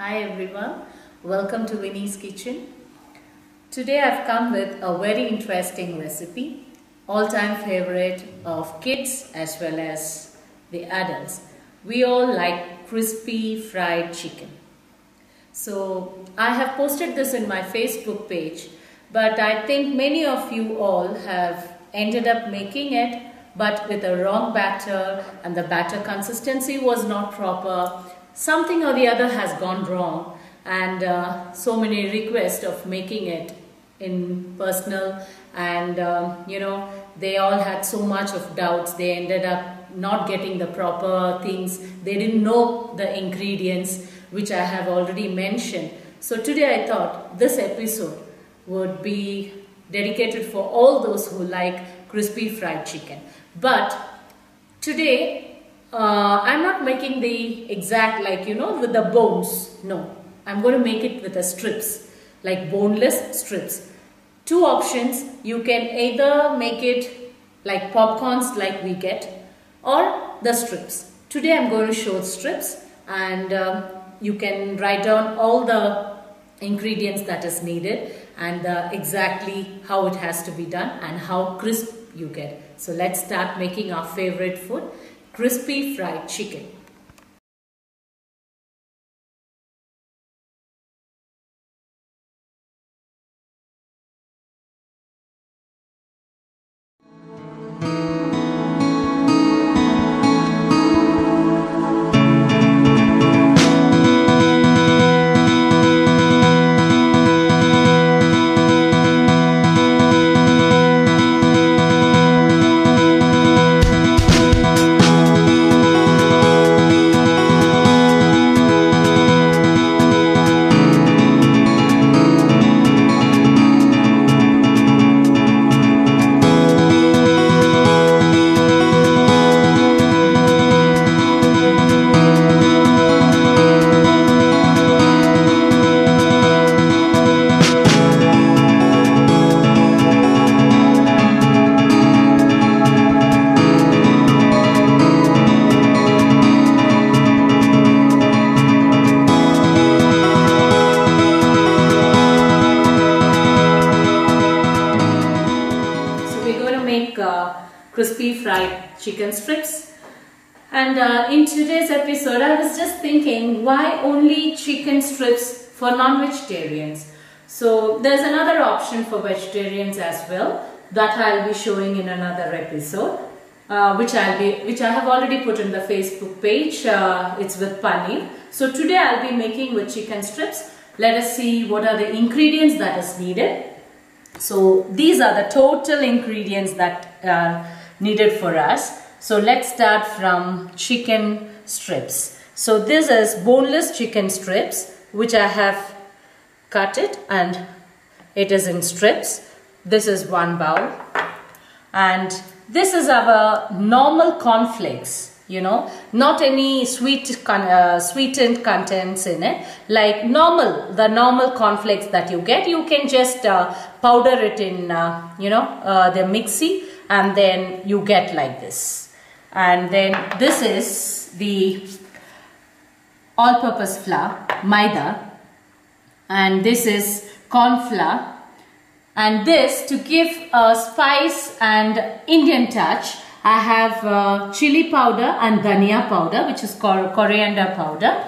Hi everyone, welcome to Winnie's Kitchen. Today I've come with a very interesting recipe, all-time favorite of kids as well as the adults. We all like crispy fried chicken. So I have posted this in my Facebook page, but I think many of you all have ended up making it but with a wrong batter, and the batter consistency was not proper. Something or the other has gone wrong, and so many requests of making it in personal, and they all had so much of doubts. They ended up not getting the proper things. They didn't know the ingredients which I have already mentioned. So today I thought this episode would be dedicated for all those who like crispy fried chicken. But today I'm not making the exact with the bones. No, I'm going to make it with the strips, like boneless strips. Two options: you can either make it like popcorns like we get, or the strips. Today I'm going to show strips, and you can write down all the ingredients that is needed and exactly how it has to be done and how crisp you get. So let's start making our favorite food, crispy fried chicken. Crispy fried chicken strips, and in today's episode I was just thinking, why only chicken strips for non-vegetarians? So there's another option for vegetarians as well that I'll be showing in another episode, which I have already put in the Facebook page. It's with paneer. So today I'll be making with chicken strips. Let us see what are the ingredients that is needed. So these are the total ingredients that are needed for us. So let's start from chicken strips. So this is boneless chicken strips, which I have cut it and it is in strips. This is one bowl, and this is our normal cornflakes. Not any sweetened contents in it, like the normal cornflakes that you get. You can just powder it in the mixie, and then you get like this. And then this is the all-purpose flour, maida, and this is corn flour. And this, to give a spice and Indian touch, I have chili powder and dhania powder, which is called coriander powder.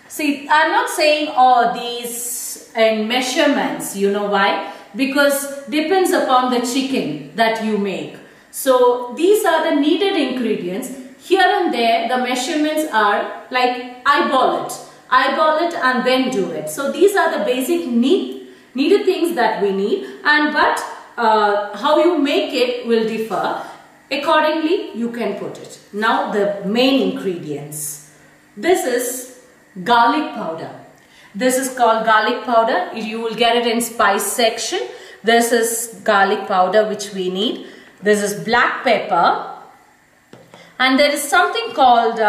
See, I'm not saying all these in measurements. You know why? Because depends upon the chicken that you make. So these are the needed ingredients. Here and there the measurements are like eyeball it and then do it. So these are the basic needed things that we need, but how you make it will differ. Accordingly, you can put it. Now the main ingredients. This is garlic powder. This is called garlic powder. You will get it in spice section. This is garlic powder which we need. This is black pepper. And there is something called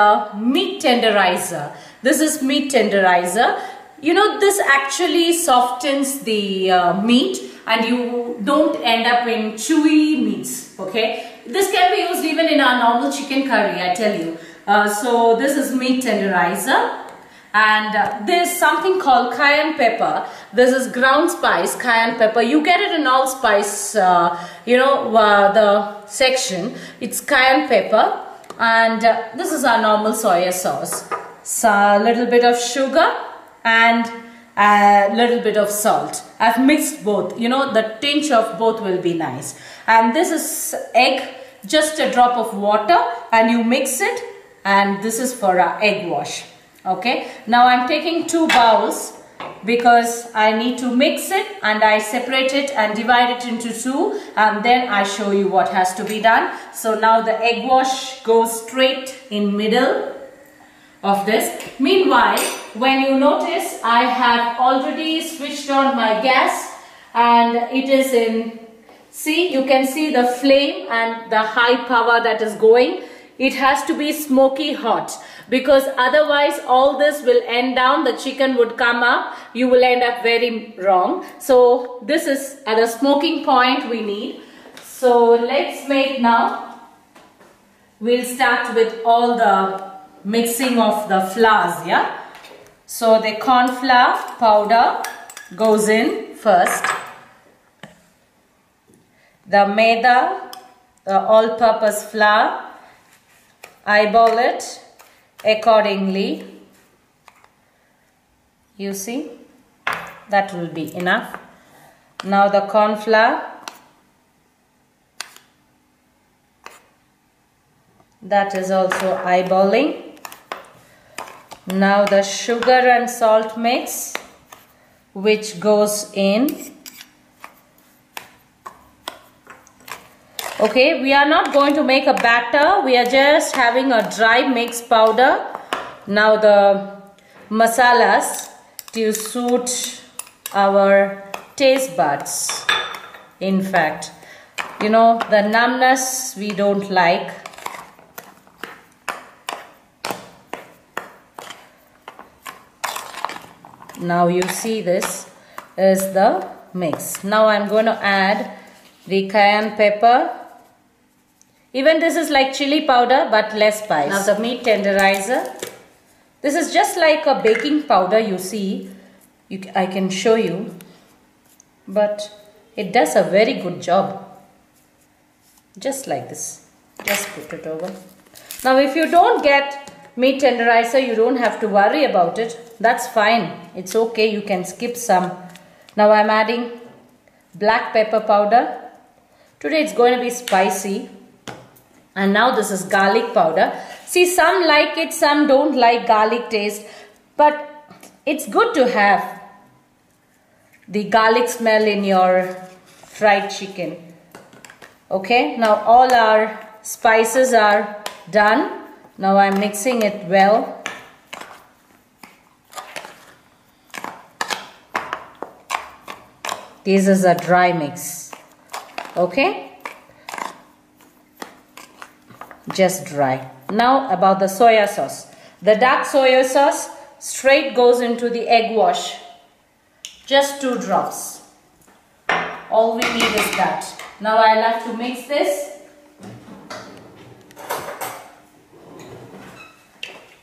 meat tenderizer. This is meat tenderizer. This actually softens the meat, and you don't end up in chewy meats. Okay. This can be used even in our normal chicken curry, I tell you. So this is meat tenderizer. And there's something called cayenne pepper. This is ground spice, cayenne pepper. You get it in all spice, the section. It's cayenne pepper. And this is our normal soya sauce. So a little bit of sugar and a little bit of salt. I've mixed both. The tinge of both will be nice. And this is egg, just a drop of water, and you mix it. And this is for our egg wash. Okay, now I'm taking 2 bowls because I need to mix it, and I separate it and divide it into 2, and then I show you what has to be done. So now the egg wash goes straight in middle of this. Meanwhile, when you notice, I have already switched on my gas, and it is in, see, you can see the flame and the high power that is going. It has to be smoky hot, because otherwise all this will end down, the chicken would come up, you will end up very wrong. So this is at a smoking point we need. So let's make now. We'll start with all the mixing of the flours, yeah. So the corn flour powder goes in first. The maida, the all-purpose flour, eyeball it accordingly. You see, that will be enough. Now the corn flour, that is also eyeballing. Now the sugar and salt mix, which goes in. Okay, we are not going to make a batter, we are just having a dry mix powder. Now the masalas to suit our taste buds. In fact, the numbness we don't like. Now you see, this is the mix. Now I'm going to add the cayenne pepper. Even this is like chili powder but less spice. Now the meat tenderizer. This is just like a baking powder, you see. I can show you. But it does a very good job. Just like this. Just put it over. Now if you don't get meat tenderizer, you don't have to worry about it. That's fine. It's okay. You can skip some. Now I'm adding black pepper powder. Today it's going to be spicy. And now this is garlic powder. See, some like it, some don't like garlic taste. But it's good to have the garlic smell in your fried chicken. Okay, now all our spices are done. Now I'm mixing it well. This is a dry mix. Okay. Just dry. Now about the soya sauce. The dark soya sauce straight goes into the egg wash. Just 2 drops. All we need is that. Now I'll have to mix this.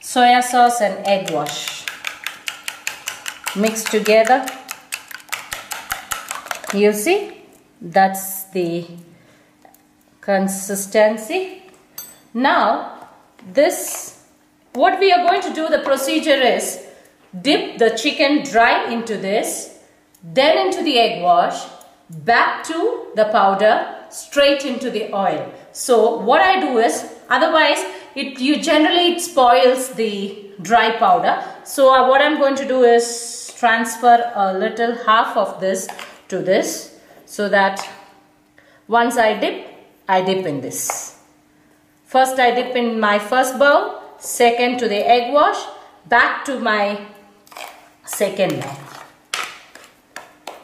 Soya sauce and egg wash. Mix together. You see? That's the consistency. Now, what we are going to do, the procedure is dip the chicken dry into this, then into the egg wash, back to the powder, straight into the oil. So what I do is, otherwise it spoils the dry powder. So what I'm going to do is transfer a little half of this to this, so that once I dip in this. First I dip in my first bowl, second to the egg wash, back to my second bowl.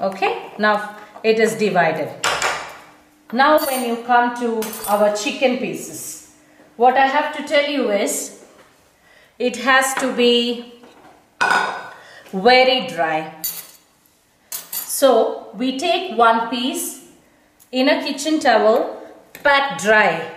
Okay, now it is divided. Now when you come to our chicken pieces, what I have to tell you is, it has to be very dry. So we take 1 piece in a kitchen towel, pat dry.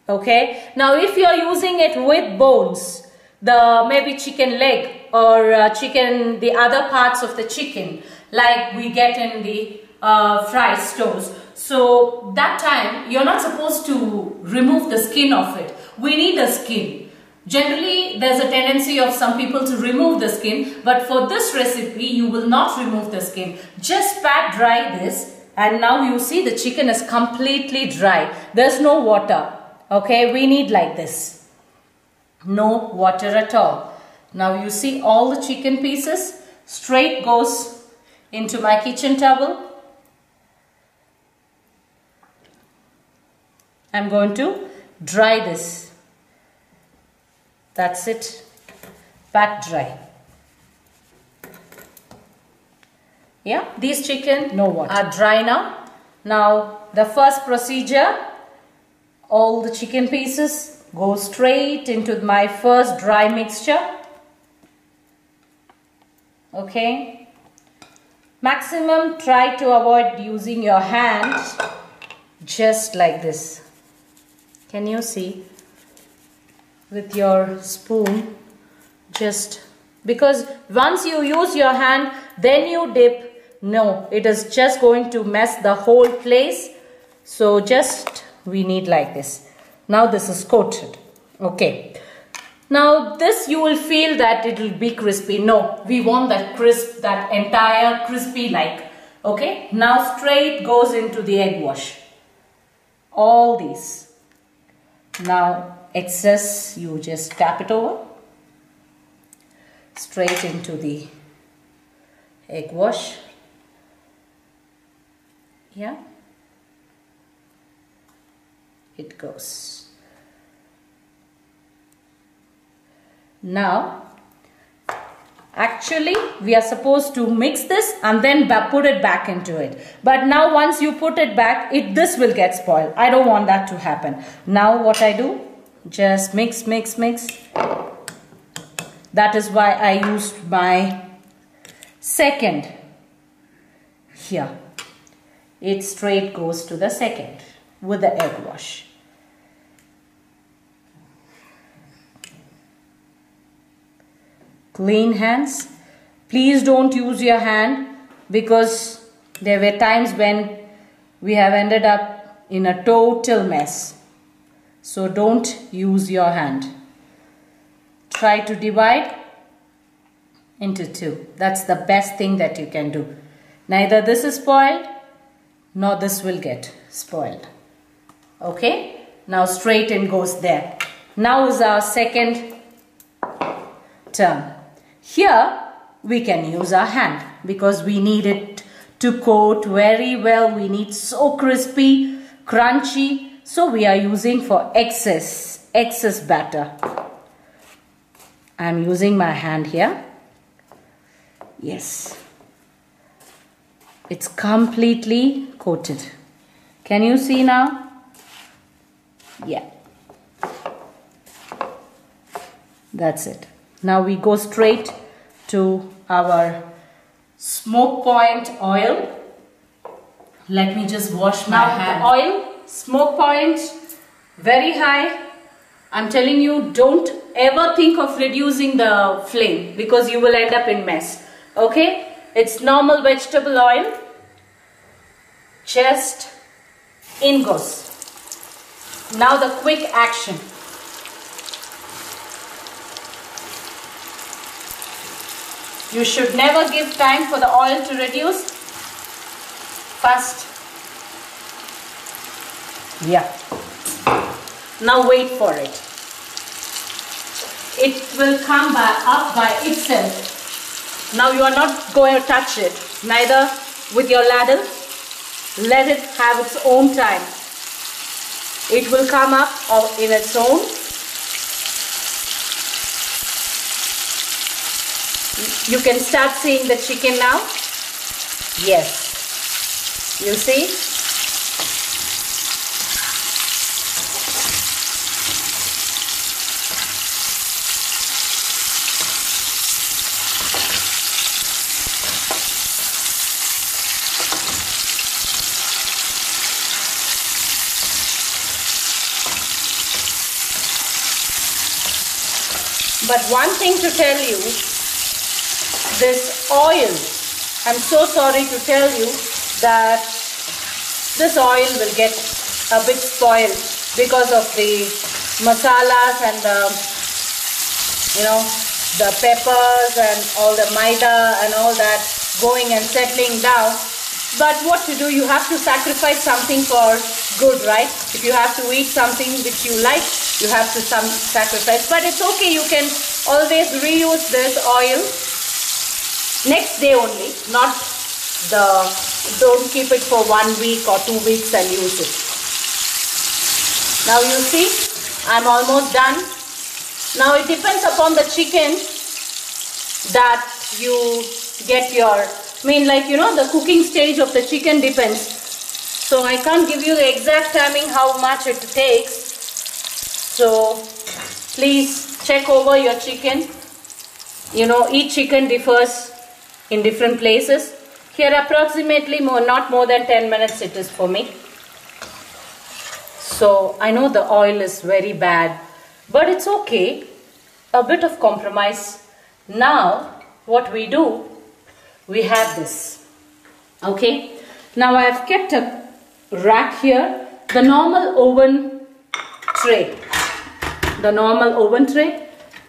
Okay, now if you are using it with bones, the maybe chicken leg or chicken, the other parts of the chicken like we get in the fry stores. So that time you're not supposed to remove the skin of it. We need the skin. Generally there's a tendency of some people to remove the skin, but for this recipe you will not remove the skin. Just pat dry this, and now you see the chicken is completely dry. There's no water. Okay, we need like this. No water at all. Now you see all the chicken pieces straight goes into my kitchen towel. I'm going to dry this. That's it. Pat dry. Yeah, these chicken are dry now. Now the first procedure, all the chicken pieces go straight into my first dry mixture. Okay. Maximum try to avoid using your hand, just like this. Can you see? With your spoon, just because once you use your hand, then you dip, no, it is just going to mess the whole place. So just we need like this. Now this is coated. Okay. Now this you will feel that it will be crispy. No, we want that crisp, that entire crispy like. Okay. Now straight goes into the egg wash. All these. Now excess you just tap it over. Straight into the egg wash. Yeah. It goes. Now, actually we are supposed to mix this and then put it back into it. But now once you put it back, this will get spoiled. I don't want that to happen. Now what I do, just mix, mix, mix. That is why I used my second here. It straight goes to the second with the egg wash. Clean hands. Please don't use your hand, because there were times when we have ended up in a total mess. So don't use your hand. Try to divide into two. That's the best thing that you can do. Neither this is spoiled, nor this will get spoiled. Okay? Now straight in goes there. Now is our second turn. Here we can use our hand because we need it to coat very well. We need so crispy, crunchy. So we are using for excess batter. I am using my hand here. Yes. It's completely coated. Can you see now? Yeah. That's it. Now we go straight to our smoke point oil. Let me just wash my hand. The oil, smoke point, very high. I'm telling you, don't ever think of reducing the flame because you will end up in mess. Okay? It's normal vegetable oil. Just in goes. Now the quick action. You should never give time for the oil to reduce. Fast. Yeah. Now wait for it. It will come up by itself. Now you are not going to touch it. Neither with your ladle. Let it have its own time. It will come up in its own. You can start seeing the chicken now. Yes. You see? But one thing to tell you, this oil, I'm so sorry to tell you that this oil will get a bit spoiled because of the masalas and the peppers and all the maida and all that going and settling down. But what to do, you have to sacrifice something for good, right? If you have to eat something which you like, you have to sacrifice. But it's okay, you can always reuse this oil next day only, don't keep it for 1 week or 2 weeks and use it. Now you see, I'm almost done. Now it depends upon the chicken that you get the cooking stage of the chicken depends. So I can't give you the exact timing how much it takes. So please check over your chicken. Each chicken differs in different places. Here approximately not more than 10 minutes it is for me. So I know the oil is very bad, but it's okay. A bit of compromise. Now what we do, we have this. Okay. Now I have kept a rack here, the normal oven tray.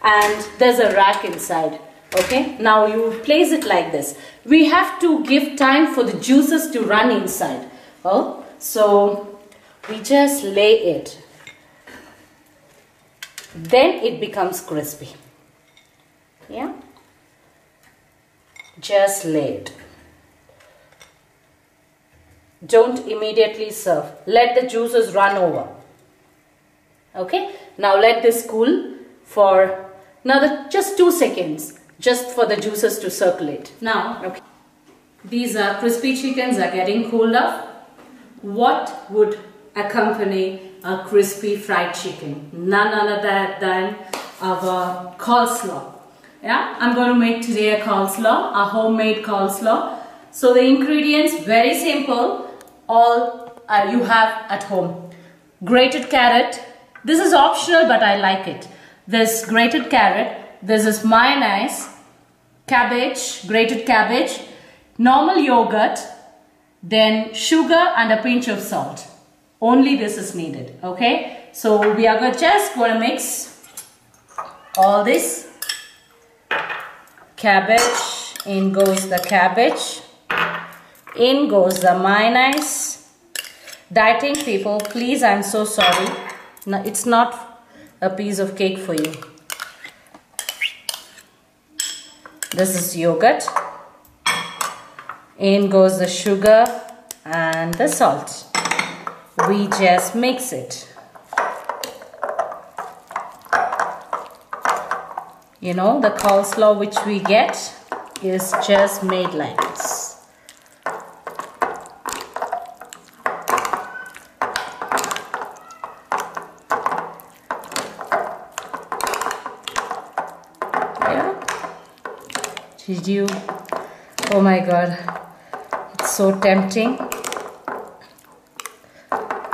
And there's a rack inside. Okay, now you place it like this. We have to give time for the juices to run inside. So we just lay it. Then it becomes crispy. Yeah, just lay it. Don't immediately serve. Let the juices run over. Okay, now let this cool for just 2 seconds. Just for the juices to circulate. Now, okay, these are crispy chickens are getting cooled off. What would accompany a crispy fried chicken? None other than our coleslaw. Yeah, I'm going to make today a coleslaw, a homemade coleslaw. So the ingredients, very simple, all you have at home. Grated carrot. This is optional, but I like it. This grated carrot. This is mayonnaise, cabbage, grated cabbage, normal yogurt, then sugar and a pinch of salt. Only this is needed. Okay, so we are just going to mix all this. Cabbage, in goes the cabbage, in goes the mayonnaise. Dieting people, please, I'm so sorry. No, it's not a piece of cake for you. This is yogurt. In goes the sugar and the salt. We just mix it. The coleslaw which we get is just made like this. Did you? Oh my God, it's so tempting.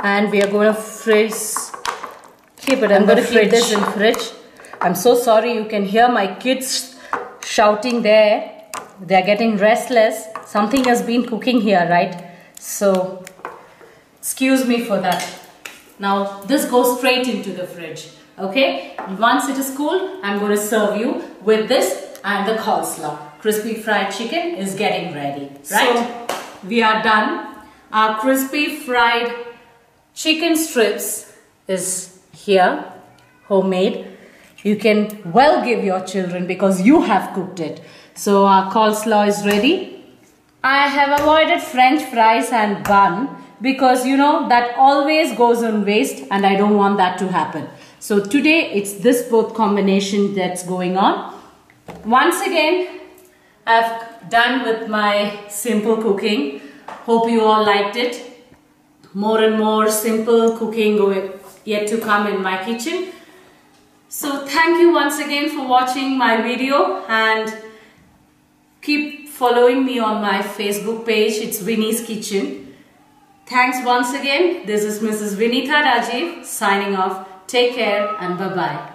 And we are going to keep this in fridge. I'm so sorry, you can hear my kids shouting there. They are getting restless. Something has been cooking here, right? So, excuse me for that. Now, this goes straight into the fridge. Okay? Once it is cool, I'm going to serve you with this and the coleslaw. Crispy fried chicken is getting ready, right? So, we are done. Our crispy fried chicken strips is here, homemade. You can well give your children because you have cooked it. So our coleslaw is ready. I have avoided French fries and bun because that always goes on waste and I don't want that to happen. So today it's this both combination that's going on. Once again, I've done with my simple cooking. Hope you all liked it. More and more simple cooking yet to come in my kitchen. So thank you once again for watching my video and keep following me on my Facebook page. It's Winnie's Kitchen. Thanks once again. This is Mrs. Vinitha Rajiv signing off. Take care and bye-bye.